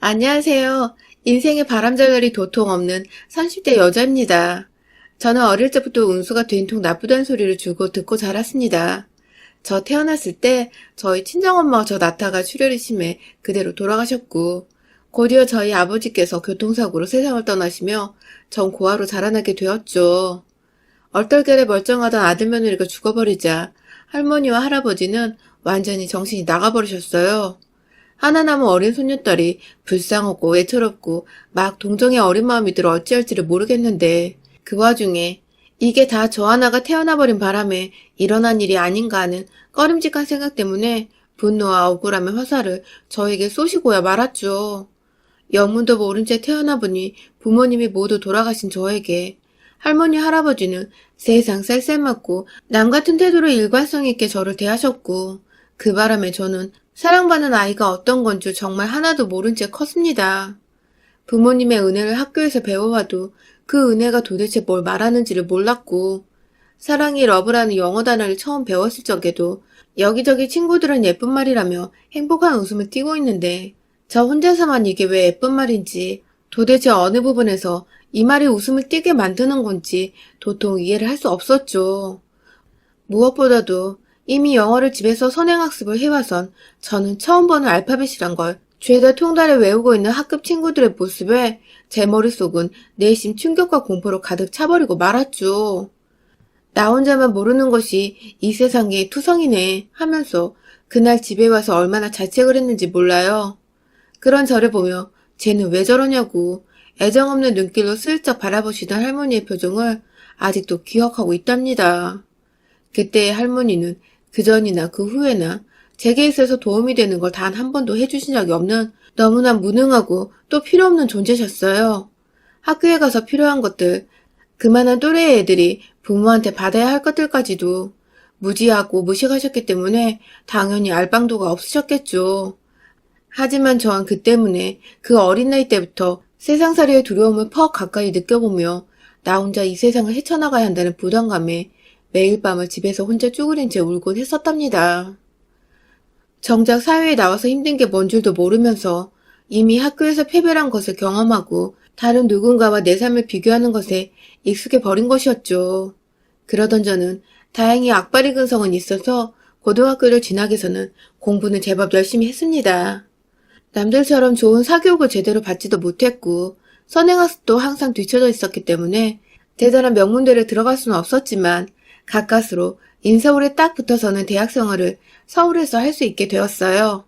안녕하세요. 인생의 바람잡이리 도통 없는 30대 여자입니다. 저는 어릴 때부터 운수가 된통 나쁘다는 소리를 주고 듣고 자랐습니다. 저 태어났을 때 저희 친정엄마가 저 낳다가 출혈이 심해 그대로 돌아가셨고, 곧이어 저희 아버지께서 교통사고로 세상을 떠나시며 전 고아로 자라나게 되었죠. 얼떨결에 멀쩡하던 아들 며느리가 죽어버리자 할머니와 할아버지는 완전히 정신이 나가버리셨어요. 하나 남은 어린 손녀딸이 불쌍하고 애처롭고 막 동정의 어린 마음이 들어 어찌할지를 모르겠는데, 그 와중에 이게 다 저 하나가 태어나버린 바람에 일어난 일이 아닌가 하는 꺼림직한 생각 때문에 분노와 억울함의 화살을 저에게 쏘시고야 말았죠. 영문도 모른 채 태어나 보니 부모님이 모두 돌아가신 저에게 할머니 할아버지는 세상 쌀쌀맞고 남 같은 태도로 일관성 있게 저를 대하셨고, 그 바람에 저는 사랑받는 아이가 어떤 건 줄 정말 하나도 모른 채 컸습니다. 부모님의 은혜를 학교에서 배워와도 그 은혜가 도대체 뭘 말하는지를 몰랐고, 사랑이 러브라는 영어 단어를 처음 배웠을 적에도 여기저기 친구들은 예쁜 말이라며 행복한 웃음을 띠고 있는데, 저 혼자서만 이게 왜 예쁜 말인지, 도대체 어느 부분에서 이 말이 웃음을 띠게 만드는 건지 도통 이해를 할 수 없었죠. 무엇보다도 이미 영어를 집에서 선행학습을 해와선 저는 처음 보는 알파벳이란 걸 죄다 통달에 외우고 있는 학급 친구들의 모습에 제 머릿속은 내심 충격과 공포로 가득 차버리고 말았죠. 나 혼자만 모르는 것이 이 세상의 투성이네 하면서 그날 집에 와서 얼마나 자책을 했는지 몰라요. 그런 저를 보며 쟤는 왜 저러냐고 애정 없는 눈길로 슬쩍 바라보시던 할머니의 표정을 아직도 기억하고 있답니다. 그때의 할머니는 그전이나 그 후에나 제게 있어서 도움이 되는 걸 단 한 번도 해주신 적이 없는 너무나 무능하고 또 필요 없는 존재셨어요. 학교에 가서 필요한 것들, 그만한 또래의 애들이 부모한테 받아야 할 것들까지도 무지하고 무식하셨기 때문에 당연히 알방도가 없으셨겠죠. 하지만 저는 그 때문에 그 어린 나이 때부터 세상살이의 두려움을 퍽 가까이 느껴보며 나 혼자 이 세상을 헤쳐나가야 한다는 부담감에 매일 밤을 집에서 혼자 쭈그린 채 울곤 했었답니다. 정작 사회에 나와서 힘든 게 뭔 줄도 모르면서 이미 학교에서 패배란 것을 경험하고 다른 누군가와 내 삶을 비교하는 것에 익숙해 버린 것이었죠. 그러던 저는 다행히 악바리 근성은 있어서 고등학교를 진학해서는 공부는 제법 열심히 했습니다. 남들처럼 좋은 사교육을 제대로 받지도 못했고 선행학습도 항상 뒤처져 있었기 때문에 대단한 명문대를 들어갈 수는 없었지만 가까스로 인서울에 딱 붙어서는 대학 생활을 서울에서 할 수 있게 되었어요.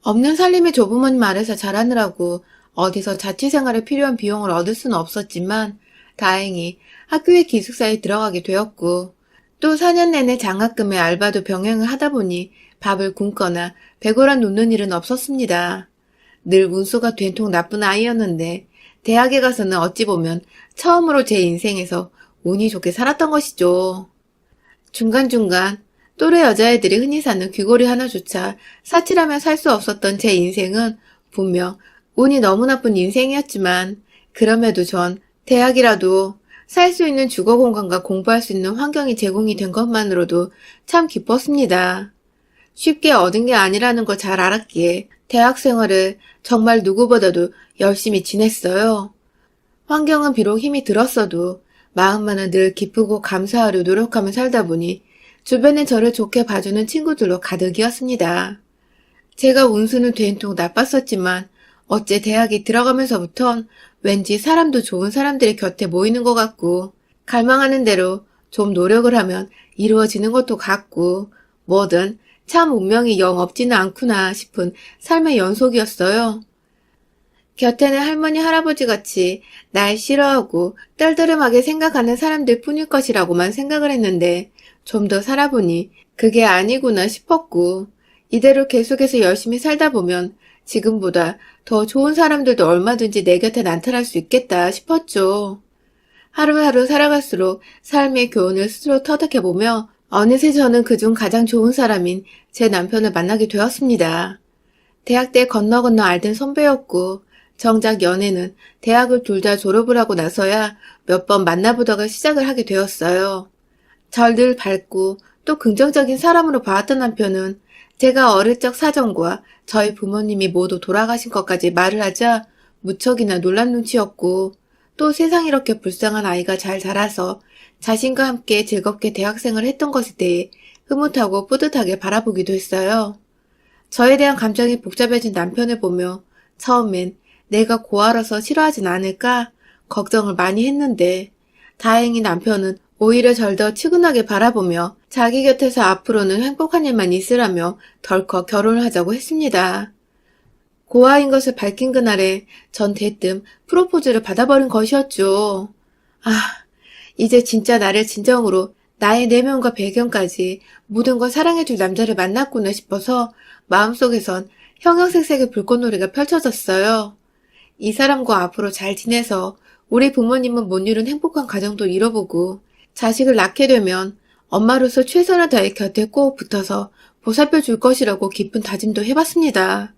없는 살림의 조부모님 아래서 자라느라고 어디서 자취생활에 필요한 비용을 얻을 수는 없었지만 다행히 학교의 기숙사에 들어가게 되었고, 또 4년 내내 장학금에 알바도 병행을 하다 보니 밥을 굶거나 배고라 눕는 일은 없었습니다. 늘 운수가 된통 나쁜 아이였는데 대학에 가서는 어찌 보면 처음으로 제 인생에서 운이 좋게 살았던 것이죠. 중간중간 또래 여자애들이 흔히 사는 귀걸이 하나조차 사치라면 살 수 없었던 제 인생은 분명 운이 너무 나쁜 인생이었지만, 그럼에도 전 대학이라도 살 수 있는 주거 공간과 공부할 수 있는 환경이 제공이 된 것만으로도 참 기뻤습니다. 쉽게 얻은 게 아니라는 걸 잘 알았기에 대학 생활을 정말 누구보다도 열심히 지냈어요. 환경은 비록 힘이 들었어도 마음만은 늘 기쁘고 감사하려 노력하며 살다 보니 주변에 저를 좋게 봐주는 친구들로 가득이었습니다. 제가 운수는 된통 나빴었지만 어째 대학에 들어가면서부턴 왠지 사람도 좋은 사람들의 곁에 모이는 것 같고, 갈망하는 대로 좀 노력을 하면 이루어지는 것도 같고, 뭐든 참 운명이 영 없지는 않구나 싶은 삶의 연속이었어요. 곁에는 할머니 할아버지 같이 날 싫어하고 떨떠름하게 생각하는 사람들 뿐일 것이라고만 생각을 했는데, 좀 더 살아보니 그게 아니구나 싶었고, 이대로 계속해서 열심히 살다 보면 지금보다 더 좋은 사람들도 얼마든지 내 곁에 나타날 수 있겠다 싶었죠. 하루하루 살아갈수록 삶의 교훈을 스스로 터득해보며 어느새 저는 그중 가장 좋은 사람인 제 남편을 만나게 되었습니다. 대학 때 건너 알던 선배였고, 정작 연애는 대학을 둘 다 졸업을 하고 나서야 몇 번 만나보다가 시작을 하게 되었어요. 절 늘 밝고 또 긍정적인 사람으로 봐왔던 남편은 제가 어릴 적 사정과 저희 부모님이 모두 돌아가신 것까지 말을 하자 무척이나 놀란 눈치였고, 또 세상 이렇게 불쌍한 아이가 잘 자라서 자신과 함께 즐겁게 대학생을 했던 것에 대해 흐뭇하고 뿌듯하게 바라보기도 했어요. 저에 대한 감정이 복잡해진 남편을 보며 처음엔 내가 고아라서 싫어하진 않을까 걱정을 많이 했는데, 다행히 남편은 오히려 절 더 측은하게 바라보며 자기 곁에서 앞으로는 행복한 일만 있으라며 덜컥 결혼을 하자고 했습니다. 고아인 것을 밝힌 그날에 전 대뜸 프로포즈를 받아버린 것이었죠. 아, 이제 진짜 나를 진정으로 나의 내면과 배경까지 모든 걸 사랑해줄 남자를 만났구나 싶어서 마음속에선 형형색색의 불꽃놀이가 펼쳐졌어요. 이 사람과 앞으로 잘 지내서 우리 부모님은 못 이룬 행복한 가정도 이뤄보고 자식을 낳게 되면 엄마로서 최선을 다해 곁에 꼭 붙어서 보살펴 줄 것이라고 깊은 다짐도 해봤습니다.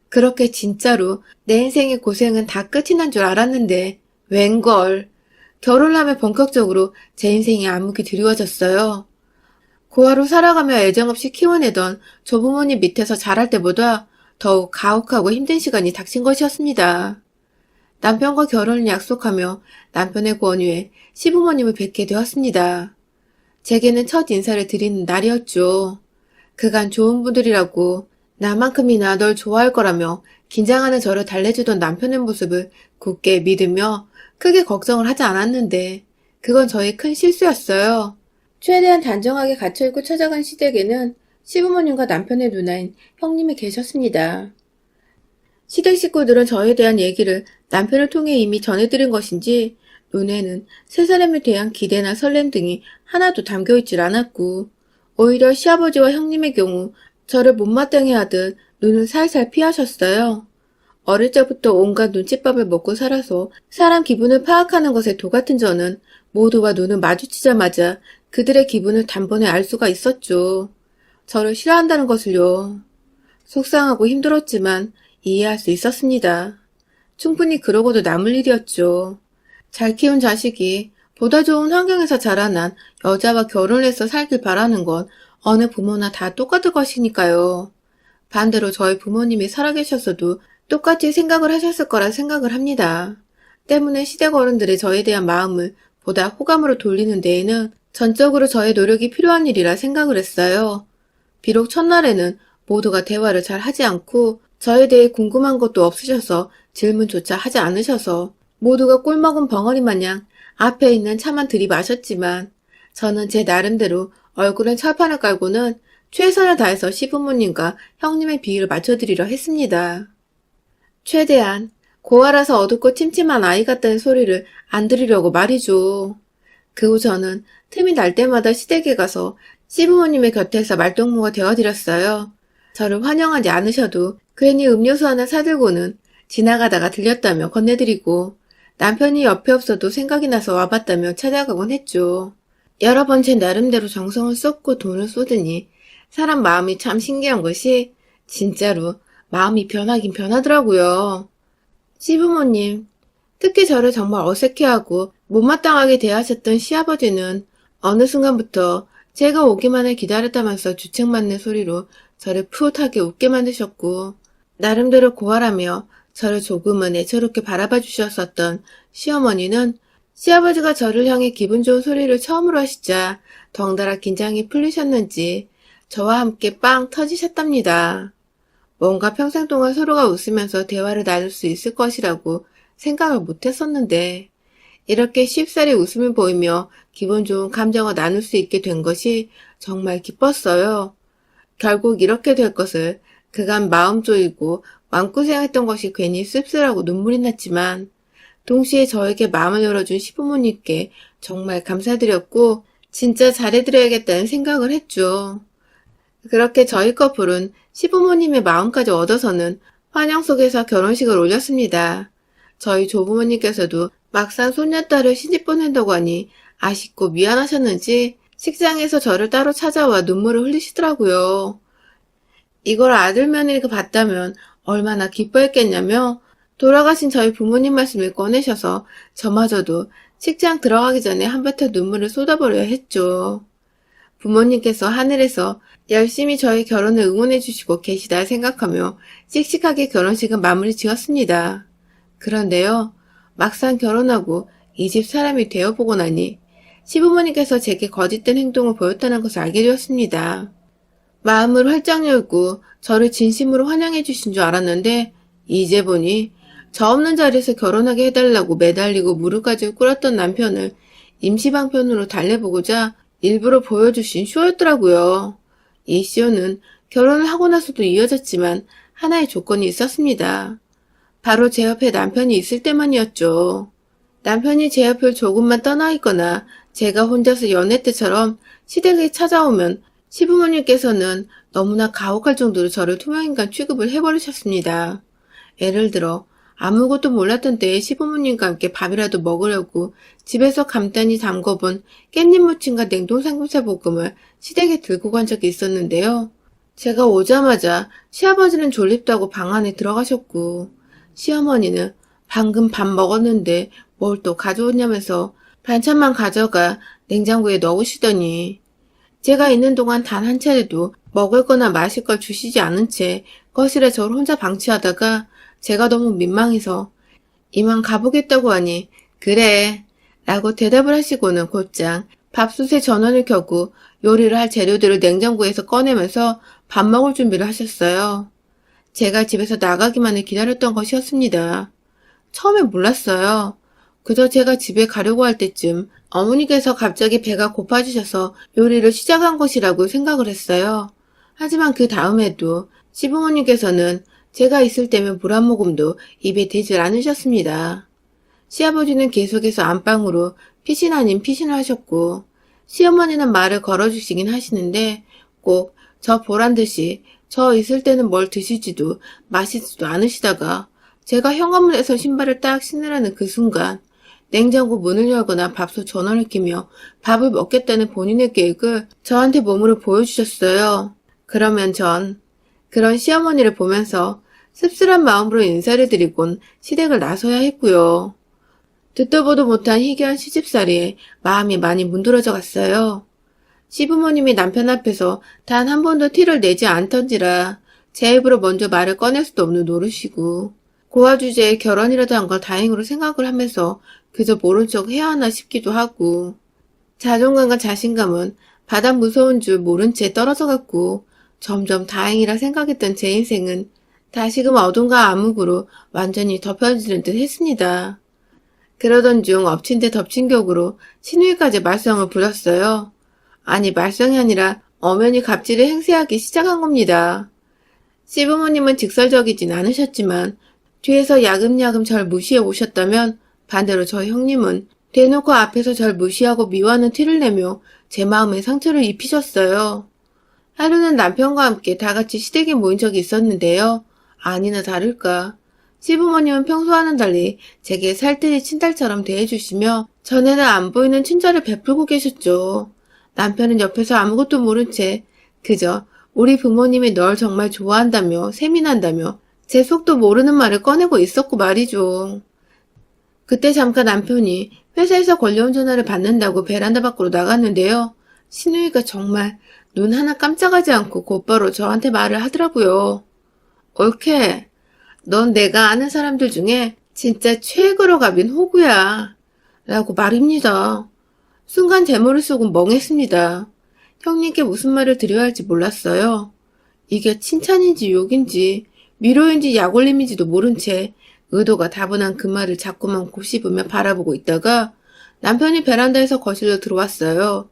그렇게 진짜로 내 인생의 고생은 다 끝이 난 줄 알았는데 웬걸. 결혼을 하며 본격적으로 제 인생이 암흑이 드리워졌어요. 고아로 살아가며 애정없이 키워내던 조부모님 밑에서 자랄 때보다 더욱 가혹하고 힘든 시간이 닥친 것이었습니다. 남편과 결혼을 약속하며 남편의 권유에 시부모님을 뵙게 되었습니다. 제게는 첫 인사를 드리는 날이었죠. 그간 좋은 분들이라고 나만큼이나 널 좋아할 거라며 긴장하는 저를 달래주던 남편의 모습을 굳게 믿으며 크게 걱정을 하지 않았는데 그건 저의 큰 실수였어요. 최대한 단정하게 갇혀있고 찾아간 시댁에는 시부모님과 남편의 누나인 형님이 계셨습니다. 시댁 식구들은 저에 대한 얘기를 남편을 통해 이미 전해드린 것인지 눈에는 세 사람에 대한 기대나 설렘 등이 하나도 담겨있질 않았고, 오히려 시아버지와 형님의 경우 저를 못마땅해 하듯 눈을 살살 피하셨어요. 어릴 적부터 온갖 눈칫밥을 먹고 살아서 사람 기분을 파악하는 것에 도같은 저는 모두와 눈을 마주치자마자 그들의 기분을 단번에 알 수가 있었죠. 저를 싫어한다는 것을요. 속상하고 힘들었지만 이해할 수 있었습니다. 충분히 그러고도 남을 일이었죠. 잘 키운 자식이 보다 좋은 환경에서 자라난 여자와 결혼해서 살길 바라는 건 어느 부모나 다 똑같을 것이니까요. 반대로 저희 부모님이 살아계셨어도 똑같이 생각을 하셨을 거라 생각을 합니다. 때문에 시댁 어른들의 저에 대한 마음을 보다 호감으로 돌리는 데에는 전적으로 저의 노력이 필요한 일이라 생각을 했어요. 비록 첫날에는 모두가 대화를 잘 하지 않고 저에 대해 궁금한 것도 없으셔서 질문조차 하지 않으셔서 모두가 꿀먹은 벙어리 마냥 앞에 있는 차만 들이마셨지만 저는 제 나름대로 얼굴엔 철판을 깔고는 최선을 다해서 시부모님과 형님의 비위를 맞춰드리려 했습니다. 최대한 고아라서 어둡고 침침한 아이 같다는 소리를 안 들으려고 말이죠. 그 후 저는 틈이 날 때마다 시댁에 가서 시부모님의 곁에서 말동무가 되어드렸어요. 저를 환영하지 않으셔도 괜히 음료수 하나 사들고는 지나가다가 들렸다며 건네드리고 남편이 옆에 없어도 생각이 나서 와봤다며 찾아가곤 했죠. 여러 번 제 나름대로 정성을 쏟고 돈을 쏟으니 사람 마음이 참 신기한 것이 진짜로 마음이 변하긴 변하더라고요. 시부모님, 특히 저를 정말 어색해하고 못마땅하게 대하셨던 시아버지는 어느 순간부터 제가 오기만을 기다렸다면서 주책맞는 소리로 저를 푸릇하게 웃게 만드셨고 나름대로 고아라며 저를 조금은 애처롭게 바라봐 주셨었던 시어머니는 시아버지가 저를 향해 기분 좋은 소리를 처음으로 하시자 덩달아 긴장이 풀리셨는지 저와 함께 빵 터지셨답니다. 뭔가 평생 동안 서로가 웃으면서 대화를 나눌 수 있을 것이라고 생각을 못했었는데 이렇게 쉽사리 웃음을 보이며 기분 좋은 감정을 나눌 수 있게 된 것이 정말 기뻤어요. 결국 이렇게 될 것을 그간 마음 쪼이고 마음고생했던 것이 괜히 씁쓸하고 눈물이 났지만 동시에 저에게 마음을 열어준 시부모님께 정말 감사드렸고 진짜 잘해드려야겠다는 생각을 했죠. 그렇게 저희 커플은 시부모님의 마음까지 얻어서는 환영 속에서 결혼식을 올렸습니다. 저희 조부모님께서도 막상 손녀딸을 시집 보낸다고 하니 아쉽고 미안하셨는지 식장에서 저를 따로 찾아와 눈물을 흘리시더라고요. 이걸 아들 며느리가 봤다면 얼마나 기뻐했겠냐며 돌아가신 저희 부모님 말씀을 꺼내셔서 저마저도 식장 들어가기 전에 한바탕 눈물을 쏟아버려야 했죠. 부모님께서 하늘에서 열심히 저의 결혼을 응원해 주시고 계시다 생각하며 씩씩하게 결혼식은 마무리 지었습니다. 그런데요, 막상 결혼하고 이 집 사람이 되어보고 나니 시부모님께서 제게 거짓된 행동을 보였다는 것을 알게 되었습니다. 마음을 활짝 열고 저를 진심으로 환영해 주신 줄 알았는데 이제 보니 저 없는 자리에서 결혼하게 해달라고 매달리고 무릎까지 꿇었던 남편을 임시방편으로 달래보고자 일부러 보여주신 쇼였더라고요. 이 쇼는 결혼을 하고 나서도 이어졌지만 하나의 조건이 있었습니다. 바로 제 옆에 남편이 있을 때만이었죠. 남편이 제 옆을 조금만 떠나 있거나 제가 혼자서 연애 때처럼 시댁에 찾아오면 시부모님께서는 너무나 가혹할 정도로 저를 투명인간 취급을 해버리셨습니다. 예를 들어 아무것도 몰랐던 때에 시부모님과 함께 밥이라도 먹으려고 집에서 간단히 담궈본 깻잎 무침과 냉동 삼겹살 볶음을 시댁에 들고 간 적이 있었는데요. 제가 오자마자 시아버지는 졸립다고 방 안에 들어가셨고 시어머니는 방금 밥 먹었는데 뭘 또 가져오냐면서 반찬만 가져가 냉장고에 넣으시더니 제가 있는 동안 단 한 차례도 먹을 거나 마실 걸 주시지 않은 채 거실에 저를 혼자 방치하다가 제가 너무 민망해서 이만 가보겠다고 하니 그래 라고 대답을 하시고는 곧장 밥솥에 전원을 켜고 요리를 할 재료들을 냉장고에서 꺼내면서 밥 먹을 준비를 하셨어요. 제가 집에서 나가기만을 기다렸던 것이었습니다. 처음엔 몰랐어요. 그저 제가 집에 가려고 할 때쯤 어머니께서 갑자기 배가 고파지셔서 요리를 시작한 것이라고 생각을 했어요. 하지만 그 다음에도 시부모님께서는 제가 있을 때면 물 한 모금도 입에 대질 않으셨습니다. 시아버지는 계속해서 안방으로 피신 아닌 피신을 하셨고 시어머니는 말을 걸어주시긴 하시는데 꼭 저 보란 듯이 저 있을 때는 뭘 드시지도 마시지도 않으시다가 제가 현관문에서 신발을 딱 신으라는 그 순간 냉장고 문을 열거나 밥솥 전원을 켜며 밥을 먹겠다는 본인의 계획을 저한테 몸으로 보여주셨어요. 그러면 전 그런 시어머니를 보면서 씁쓸한 마음으로 인사를 드리곤 시댁을 나서야 했고요. 듣도 보도 못한 희귀한 시집살이에 마음이 많이 문드러져 갔어요. 시부모님이 남편 앞에서 단 한 번도 티를 내지 않던지라 제 입으로 먼저 말을 꺼낼 수도 없는 노릇이고 고아 주제에 결혼이라도 한 걸 다행으로 생각을 하면서 그저 모른 척 해야 하나 싶기도 하고 자존감과 자신감은 바닥 무서운 줄 모른 채 떨어져 갔고 점점 다행이라 생각했던 제 인생은 다시금 어둠과 암흑으로 완전히 덮여지는 듯 했습니다. 그러던 중 엎친 데 덮친 격으로 신우이까지 말썽을 부렸어요. 아니 말썽이 아니라 엄연히 갑질을 행세하기 시작한 겁니다. 시부모님은 직설적이진 않으셨지만 뒤에서 야금야금 절 무시해 오셨다면 반대로 저희 형님은 대놓고 앞에서 절 무시하고 미워하는 티를 내며 제 마음에 상처를 입히셨어요. 하루는 남편과 함께 다 같이 시댁에 모인 적이 있었는데요. 아니나 다를까 시부모님은 평소와는 달리 제게 살뜰히 친딸처럼 대해주시며 전에는 안 보이는 친절을 베풀고 계셨죠. 남편은 옆에서 아무것도 모른 채 그저 우리 부모님이 널 정말 좋아한다며 세민한다며 제 속도 모르는 말을 꺼내고 있었고 말이죠. 그때 잠깐 남편이 회사에서 걸려온 전화를 받는다고 베란다 밖으로 나갔는데요. 신우이가 정말 눈 하나 깜짝하지 않고 곧바로 저한테 말을 하더라고요. 옳게, 넌 내가 아는 사람들 중에 진짜 최고로 갑인 호구야. 라고 말입니다. 순간 제 머릿속은 멍했습니다. 형님께 무슨 말을 드려야 할지 몰랐어요. 이게 칭찬인지 욕인지 위로인지 약올림인지도 모른 채 의도가 다분한 그 말을 자꾸만 곱씹으며 바라보고 있다가 남편이 베란다에서 거실로 들어왔어요.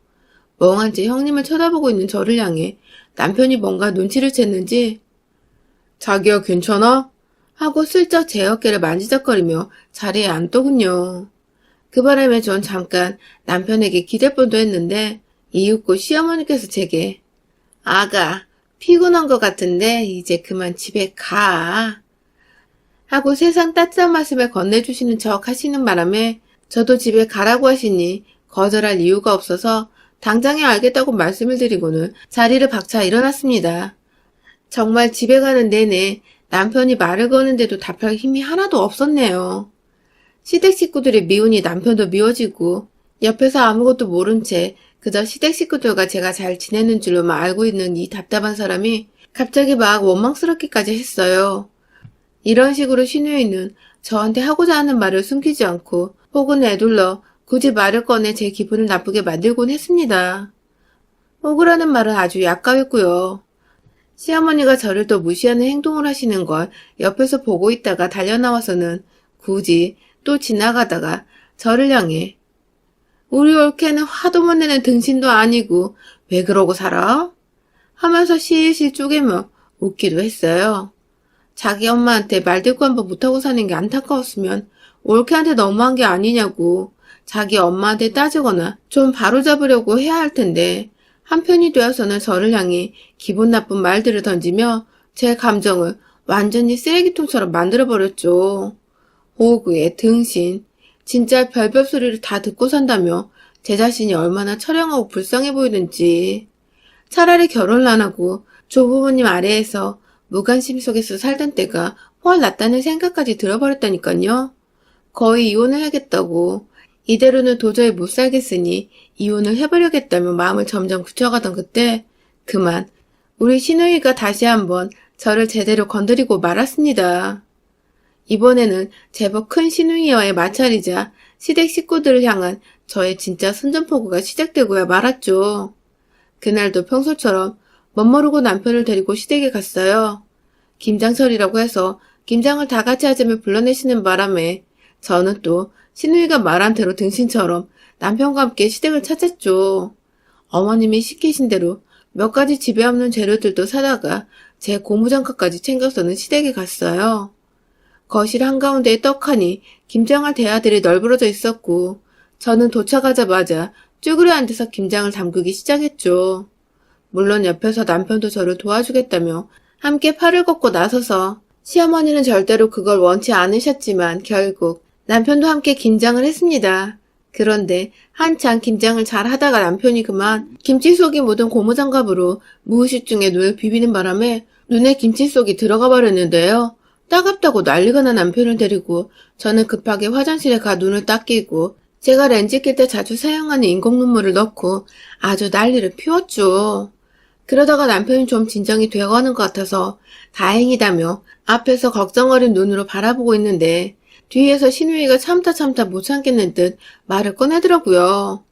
멍한 채 형님을 쳐다보고 있는 저를 향해 남편이 뭔가 눈치를 챘는지 자기야 괜찮아? 하고 슬쩍 제 어깨를 만지작거리며 자리에 앉더군요. 그 바람에 전 잠깐 남편에게 기댈 뻔도 했는데 이윽고 시어머니께서 제게 아가 피곤한 것 같은데 이제 그만 집에 가 하고 세상 따뜻한 말씀을 건네주시는 척 하시는 바람에 저도 집에 가라고 하시니 거절할 이유가 없어서 당장에 알겠다고 말씀을 드리고는 자리를 박차 일어났습니다. 정말 집에 가는 내내 남편이 말을 거는데도 답할 힘이 하나도 없었네요. 시댁 식구들이 미우니 남편도 미워지고 옆에서 아무것도 모른 채 그저 시댁 식구들과 제가 잘 지내는 줄로만 알고 있는 이 답답한 사람이 갑자기 막 원망스럽기까지 했어요. 이런 식으로 신우이는 저한테 하고자 하는 말을 숨기지 않고 혹은 애둘러 굳이 말을 꺼내 제 기분을 나쁘게 만들곤 했습니다. 억울하는 말은 아주 약가였고요. 시어머니가 저를 또 무시하는 행동을 하시는 걸 옆에서 보고 있다가 달려나와서는 굳이 또 지나가다가 저를 향해 우리 올케는 화도 못 내는 등신도 아니고 왜 그러고 살아? 하면서 실실 쪼개며 웃기도 했어요. 자기 엄마한테 말대꾸 한번 못하고 사는 게 안타까웠으면 올케한테 너무한 게 아니냐고 자기 엄마한테 따지거나 좀 바로잡으려고 해야 할 텐데 한편이 되어서는 저를 향해 기분 나쁜 말들을 던지며 제 감정을 완전히 쓰레기통처럼 만들어버렸죠. 호구의 등신, 진짜 별별 소리를 다 듣고 산다며 제 자신이 얼마나 처량하고 불쌍해 보이는지. 차라리 결혼을 안 하고 조부모님 아래에서 무관심 속에서 살던 때가 훨 낫다는 생각까지 들어버렸다니까요. 거의 이혼을 하겠다고. 이대로는 도저히 못 살겠으니 이혼을 해버려야겠다며 마음을 점점 굳혀가던 그때 그만 우리 시누이가 다시 한번 저를 제대로 건드리고 말았습니다. 이번에는 제법 큰 시누이와의 마찰이자 시댁 식구들을 향한 저의 진짜 선전포고가 시작되고야 말았죠. 그날도 평소처럼 멋모르고 남편을 데리고 시댁에 갔어요. 김장철이라고 해서 김장을 다 같이 하자며 불러내시는 바람에 저는 또 시누이가 말한 대로 등신처럼 남편과 함께 시댁을 찾았죠. 어머님이 시키신 대로 몇 가지 집에 없는 재료들도 사다가 제 고무장갑까지 챙겨서는 시댁에 갔어요. 거실 한가운데에 떡하니 김장할 대야들이 널브러져 있었고 저는 도착하자마자 쭈그려 앉아서 김장을 담그기 시작했죠. 물론 옆에서 남편도 저를 도와주겠다며 함께 팔을 걷고 나서서 시어머니는 절대로 그걸 원치 않으셨지만 결국 남편도 함께 김장을 했습니다. 그런데 한창 김장을 잘 하다가 남편이 그만 김치 속이 묻은 고무장갑으로 무의식중에 눈을 비비는 바람에 눈에 김치 속이 들어가 버렸는데요. 따갑다고 난리가 난 남편을 데리고 저는 급하게 화장실에 가 눈을 닦이고 제가 렌즈 낄 때 자주 사용하는 인공 눈물을 넣고 아주 난리를 피웠죠. 그러다가 남편이 좀 진정이 되어가는 것 같아서 다행이다며 앞에서 걱정 어린 눈으로 바라보고 있는데 뒤에서 시누이가 참다 못 참겠는 듯 말을 꺼내더라고요.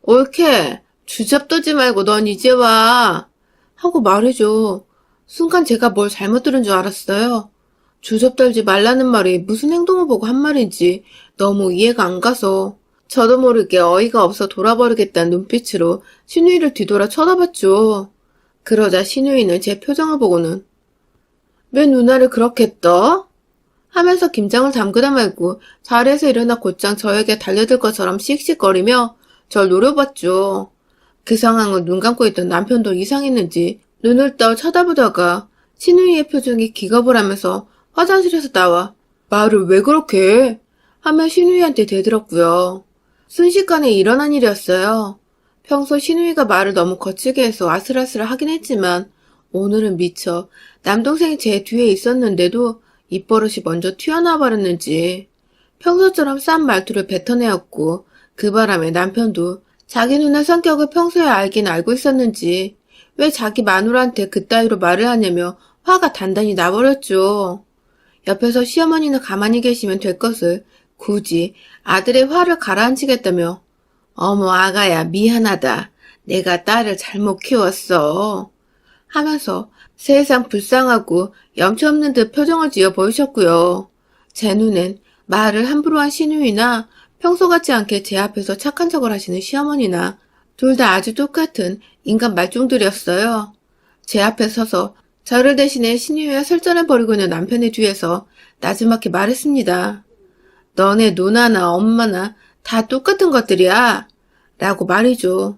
옳게 주접 떠지 말고 넌 이제 와 하고 말해줘. 순간 제가 뭘 잘못 들은 줄 알았어요. 주접 떨지 말라는 말이 무슨 행동을 보고 한 말인지 너무 이해가 안 가서 저도 모르게 어이가 없어 돌아버리겠다는 눈빛으로 시누이를 뒤돌아 쳐다봤죠. 그러자 시누이는 제 표정을 보고는 왜 누나를 그렇게 떠? 하면서 김장을 담그다 말고 자리에서 일어나 곧장 저에게 달려들 것처럼 씩씩거리며 절 노려봤죠. 그 상황을 눈 감고 있던 남편도 이상했는지 눈을 떠 쳐다보다가 시누이의 표정이 기겁을 하면서 화장실에서 나와 말을 왜 그렇게 해? 하며 시누이한테 대들었고요. 순식간에 일어난 일이었어요. 평소 시누이가 말을 너무 거칠게 해서 아슬아슬 하긴 했지만 오늘은 미처 남동생이 제 뒤에 있었는데도 입버릇이 먼저 튀어나와 버렸는지 평소처럼 싼 말투를 뱉어내었고 그 바람에 남편도 자기 누나 성격을 평소에 알긴 알고 있었는지 왜 자기 마누라한테 그따위로 말을 하냐며 화가 단단히 나버렸죠. 옆에서 시어머니는 가만히 계시면 될 것을 굳이 아들의 화를 가라앉히겠다며 어머 아가야 미안하다. 내가 딸을 잘못 키웠어. 하면서 세상 불쌍하고 염치 없는 듯 표정을 지어 보이셨고요. 제 눈엔 말을 함부로 한 시누이나 평소 같지 않게 제 앞에서 착한 척을 하시는 시어머니나 둘 다 아주 똑같은 인간 말종들이었어요. 제 앞에 서서 저를 대신해 시누이와 설전해버리고 있는 남편의 뒤에서 나지막히 말했습니다. 너네 누나나 엄마나 다 똑같은 것들이야. 라고 말이죠.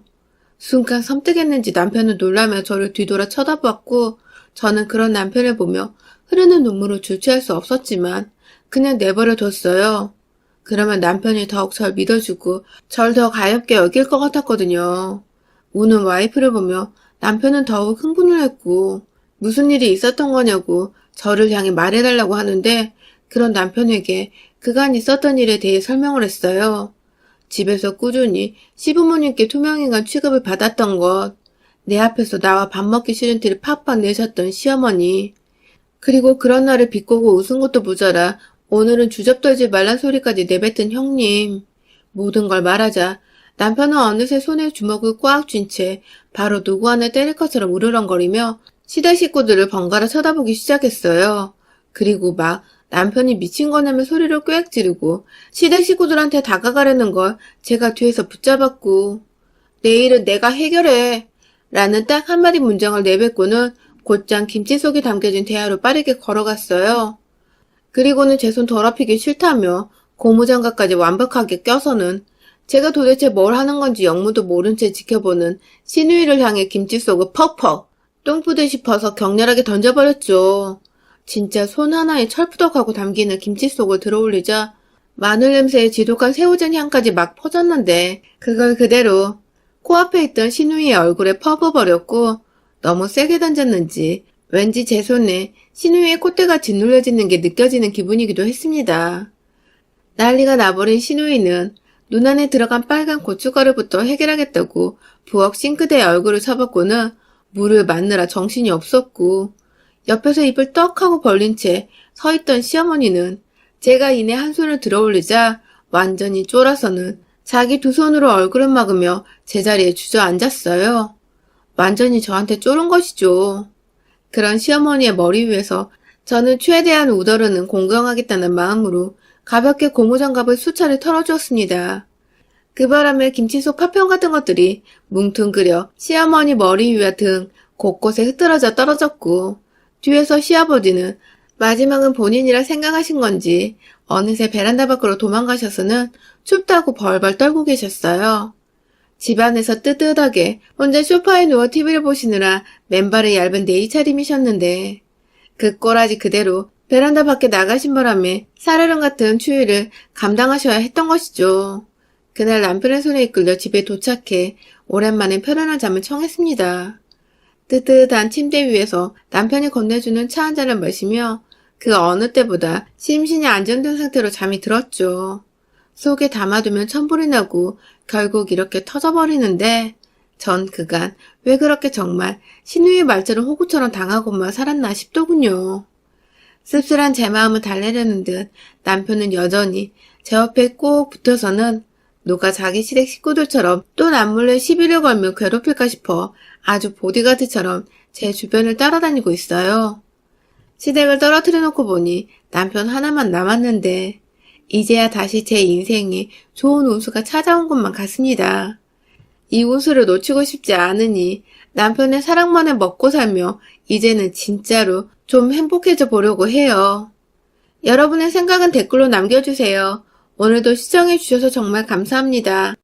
순간 섬뜩했는지 남편은 놀라며 저를 뒤돌아 쳐다봤고 저는 그런 남편을 보며 흐르는 눈물을 주체할 수 없었지만 그냥 내버려 뒀어요. 그러면 남편이 더욱 절 믿어주고 절 더 가엽게 여길 것 같았거든요. 우는 와이프를 보며 남편은 더욱 흥분을 했고 무슨 일이 있었던 거냐고 저를 향해 말해달라고 하는데 그런 남편에게 그간 있었던 일에 대해 설명을 했어요. 집에서 꾸준히 시부모님께 투명인간 취급을 받았던 것, 내 앞에서 나와 밥 먹기 싫은 티를 팍팍 내셨던 시어머니, 그리고 그런 날을 비꼬고 웃은 것도 모자라 오늘은 주접 떨지 말란 소리까지 내뱉은 형님. 모든 걸 말하자 남편은 어느새 손에 주먹을 꽉 쥔 채 바로 누구 하나 때릴 것처럼 으르렁거리며 시댁 식구들을 번갈아 쳐다보기 시작했어요. 그리고 막 남편이 미친 거냐며 소리를 꽥 지르고 시댁 식구들한테 다가가려는 걸 제가 뒤에서 붙잡았고 내일은 내가 해결해 라는 딱 한마디 문장을 내뱉고는 곧장 김치 속에 담겨진 대야로 빠르게 걸어갔어요. 그리고는 제 손 더럽히기 싫다며 고무장갑까지 완벽하게 껴서는 제가 도대체 뭘 하는 건지 영무도 모른 채 지켜보는 신우이를 향해 김치 속을 퍽퍽 똥푸듯이 퍼서 격렬하게 던져버렸죠. 진짜 손 하나에 철푸덕하고 담기는 김치 속을 들어올리자 마늘 냄새에 지독한 새우젓 향까지 막 퍼졌는데 그걸 그대로 코앞에 있던 신우이의 얼굴에 퍼부어버렸고 너무 세게 던졌는지 왠지 제 손에 신우이의 콧대가 짓눌려지는 게 느껴지는 기분이기도 했습니다. 난리가 나버린 신우이는 눈 안에 들어간 빨간 고춧가루부터 해결하겠다고 부엌 싱크대에 얼굴을 쳐박고는 물을 맞느라 정신이 없었고 옆에서 입을 떡 하고 벌린 채 서있던 시어머니는 제가 이내 한 손을 들어올리자 완전히 쫄아서는 자기 두 손으로 얼굴을 막으며 제자리에 주저앉았어요. 완전히 저한테 쫄은 것이죠. 그런 시어머니의 머리 위에서 저는 최대한 우더르는 공경하겠다는 마음으로 가볍게 고무장갑을 수차례 털어주었습니다. 그 바람에 김치 속 파편 같은 것들이 뭉퉁그려 시어머니 머리 위와 등 곳곳에 흐트러져 떨어졌고 뒤에서 시아버지는 마지막은 본인이라 생각하신 건지 어느새 베란다 밖으로 도망가셔서는 춥다고 벌벌 떨고 계셨어요. 집안에서 뜨뜻하게 혼자 소파에 누워 TV를 보시느라 맨발의 얇은 네이 차림이셨는데 그 꼬라지 그대로 베란다 밖에 나가신 바람에 살얼음 같은 추위를 감당하셔야 했던 것이죠. 그날 남편의 손에 이끌려 집에 도착해 오랜만에 편안한 잠을 청했습니다. 뜨뜻한 침대 위에서 남편이 건네주는 차 한 잔을 마시며 그 어느 때보다 심신이 안정된 상태로 잠이 들었죠. 속에 담아두면 천불이 나고 결국 이렇게 터져버리는데 전 그간 왜 그렇게 정말 신우의 말처럼 호구처럼 당하고만 살았나 싶더군요. 씁쓸한 제 마음을 달래려는 듯 남편은 여전히 제 옆에 꼭 붙어서는 누가 자기 시댁 식구들처럼 또 남몰래 시비를 걸며 괴롭힐까 싶어 아주 보디가드처럼 제 주변을 따라다니고 있어요. 시댁을 떨어뜨려 놓고 보니 남편 하나만 남았는데 이제야 다시 제 인생에 좋은 운수가 찾아온 것만 같습니다. 이 운수를 놓치고 싶지 않으니 남편의 사랑만에 먹고 살며 이제는 진짜로 좀 행복해져 보려고 해요. 여러분의 생각은 댓글로 남겨주세요. 오늘도 시청해주셔서 정말 감사합니다.